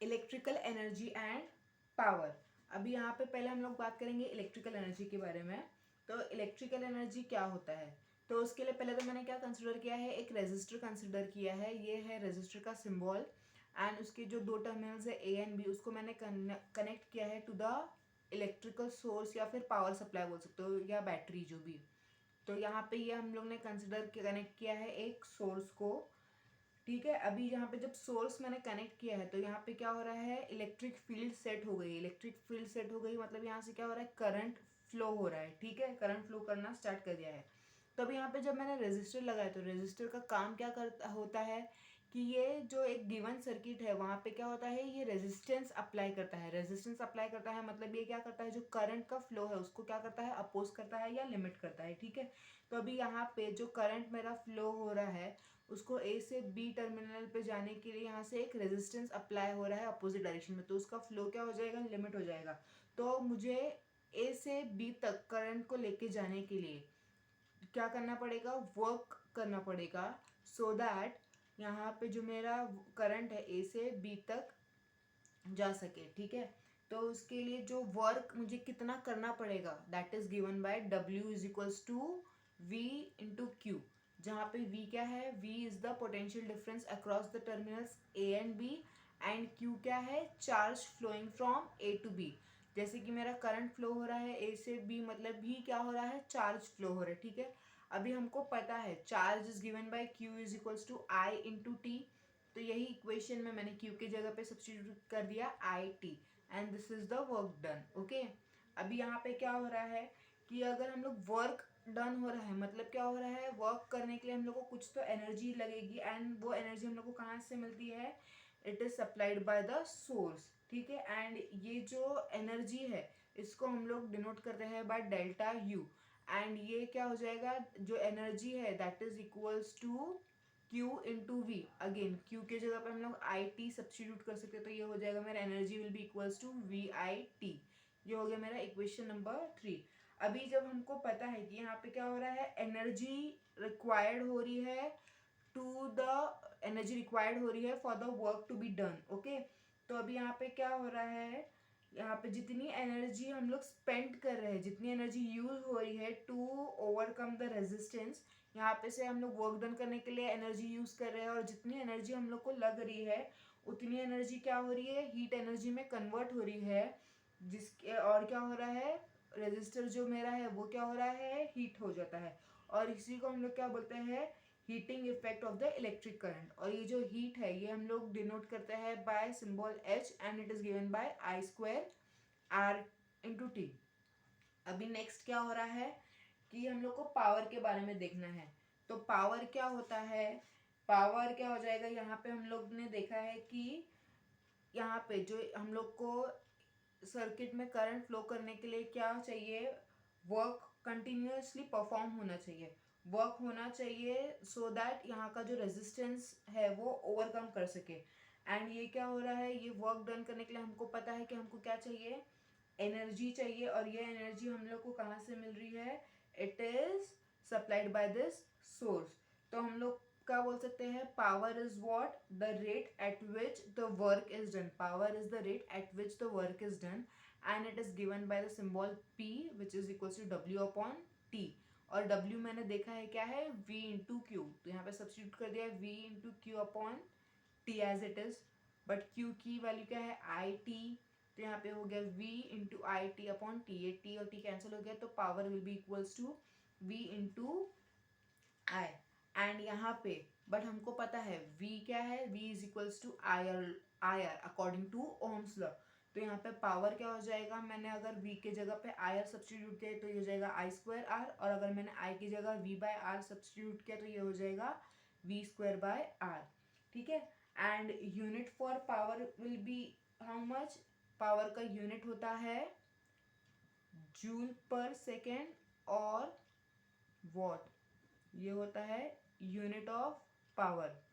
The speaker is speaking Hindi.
Electrical energy and power. अभी यहाँ पे पहले हम लोग बात करेंगे इलेक्ट्रिकल एनर्जी के बारे में। तो इलेक्ट्रिकल एनर्जी क्या होता है, तो उसके लिए पहले तो मैंने क्या कंसिडर किया है, एक रेजिस्टर कंसिडर किया है। ये है रेजिस्टर का सिंबल एंड उसके जो दो टर्मिनल्स है ए एंड बी, उसको मैंने कनेक्ट किया है टू द इलेक्ट्रिकल सोर्स या फिर पावर सप्लाई बोल सकते हो, या बैटरी जो भी। तो यहाँ पे ये हम लोग ने कंसिडर कनेक्ट किया है एक सोर्स को। ठीक है, अभी यहाँ पे जब सोर्स मैंने कनेक्ट किया है तो यहाँ पे क्या हो रहा है, इलेक्ट्रिक फील्ड सेट हो गई। इलेक्ट्रिक फील्ड सेट हो गई मतलब यहाँ से क्या हो रहा है, करंट फ्लो हो रहा है। ठीक है, करंट फ्लो करना स्टार्ट कर दिया है। तो अभी यहाँ पे जब मैंने रेजिस्टर लगाया तो रेजिस्टर का काम क्या करता होता है कि ये जो एक गिवन सर्किट है वहाँ पे क्या होता है, ये रेजिस्टेंस अप्लाई करता है। रेजिस्टेंस अप्लाई करता है मतलब ये क्या करता है, जो करंट का फ्लो है उसको क्या करता है, अपोज करता है या लिमिट करता है। ठीक है, तो अभी यहाँ पे जो करंट मेरा फ्लो हो रहा है उसको ए से बी टर्मिनल पे जाने के लिए यहाँ से एक रेजिस्टेंस अप्लाई हो रहा है अपोजिट डायरेक्शन में, तो उसका फ्लो क्या हो जाएगा, लिमिट हो जाएगा। तो मुझे ए से बी तक करंट को लेके जाने के लिए क्या करना पड़ेगा, वर्क करना पड़ेगा, सो दैट यहाँ पे जो मेरा करंट है ए से बी तक जा सके। ठीक है, तो उसके लिए जो वर्क मुझे कितना करना पड़ेगा, that is given by W is equals to V into Q, जहाँ पे V क्या है, V is the potential difference across the terminals A and B and Q क्या है, charge flowing from A to B। जैसे कि मेरा करंट फ्लो हो रहा है A से B, मतलब भी क्या हो रहा है, चार्ज फ्लो हो रहा है। ठीक है, अभी हमको पता है charge is given by Q is equals to I into T, तो यही इक्वेशन में मैंने Q की जगह पे सब्स्टिट्यूट कर दिया IT and this is the work done. Okay, अभी यहाँ पे क्या हो रहा है कि अगर हम लोग वर्क डन हो रहा है मतलब क्या हो रहा है, वर्क करने के लिए हम लोग को कुछ तो एनर्जी लगेगी एंड वो एनर्जी हम लोग को कहाँ से मिलती है, it is supplied by the source. ठीक है, एंड ये जो एनर्जी है इसको हम लोग डिनोट करते हैं बाय डेल्टा यू, एंड ये क्या हो जाएगा, जो एनर्जी है that is equals to Q into V. Again Q के जगह पे हम लोग आई टी सब्सटीट्यूट कर सकते हैं, तो ये हो जाएगा मेरा energy will be equals to VIT। ये हो गया मेरा इक्वेशन नंबर 3। अभी जब हमको पता है कि यहाँ पे क्या हो रहा है, एनर्जी रिक्वायर्ड हो रही है टू द एनर्जी रिक्वायर्ड हो रही है for the work to be done. Okay, तो अभी यहाँ पे क्या हो रहा है, यहाँ पे जितनी एनर्जी हम लोग स्पेंड कर रहे हैं, जितनी एनर्जी यूज हो रही है टू ओवरकम द रेजिस्टेंस, यहाँ पे से हम लोग वर्क डन करने के लिए एनर्जी यूज कर रहे हैं, और जितनी एनर्जी हम लोग को लग रही है उतनी एनर्जी क्या हो रही है, हीट एनर्जी में कन्वर्ट हो रही है। जिसके और क्या हो रहा है, रेजिस्टर जो मेरा है वो क्या हो रहा है, हीट हो जाता है, और इसी को हम लोग क्या बोलते हैं, heating effect of the electric current. और ये जो हीट है ये हम लोग डिनोट करते हैं bye symbol H and it is given bye I²R/T। अभी नेक्स्ट क्या हो रहा है कि हम लोग को पावर के बारे में देखना है। तो पावर क्या होता है, पावर क्या हो जाएगा, यहाँ पे हम लोग ने देखा है कि यहाँ पे जो हम लोग को सर्किट में करंट फ्लो करने के लिए क्या चाहिए, वर्क कंटिन्यूअसली परफॉर्म होना चाहिए, वर्क होना चाहिए सो दैट यहाँ का जो रेजिस्टेंस है वो ओवरकम कर सके। एंड ये क्या हो रहा है, ये वर्क डन करने के लिए हमको पता है कि हमको क्या चाहिए, एनर्जी चाहिए, और ये एनर्जी हम लोग को कहाँ से मिल रही है, it is supplied by this source. तो हम लोग क्या बोल सकते हैं, power is what, the rate at which the work is done. Power is the rate at which the work is done and it is given by the symbol P which is equal to W/T। और W मैंने देखा है क्या है, V इंटू क्यू, तो यहाँ पे सब्स्टिट्यूट कर दिया है V into Q/T as it is. But Q की वैल्यू क्या है, IT, तो यहाँ पे हो गया V इंटू IT/T, ये T और T कैंसिल हो गया, तो power will be equals to V into I। And यहाँ पे बट हमको पता है V क्या है, V is equals to IR according to Ohm's law. तो यहाँ पे पावर क्या हो जाएगा, मैंने अगर V के जगह पे IR सब्स्टिट्यूट किया तो ये हो जाएगा I²R, और अगर मैंने I की जगह V/R सब्स्टिट्यूट किया तो ये हो जाएगा V²/R। ठीक है, and unit for power will B how much, power का यूनिट होता है जूल पर सेकेंड और वॉट, ये होता है यूनिट ऑफ पावर।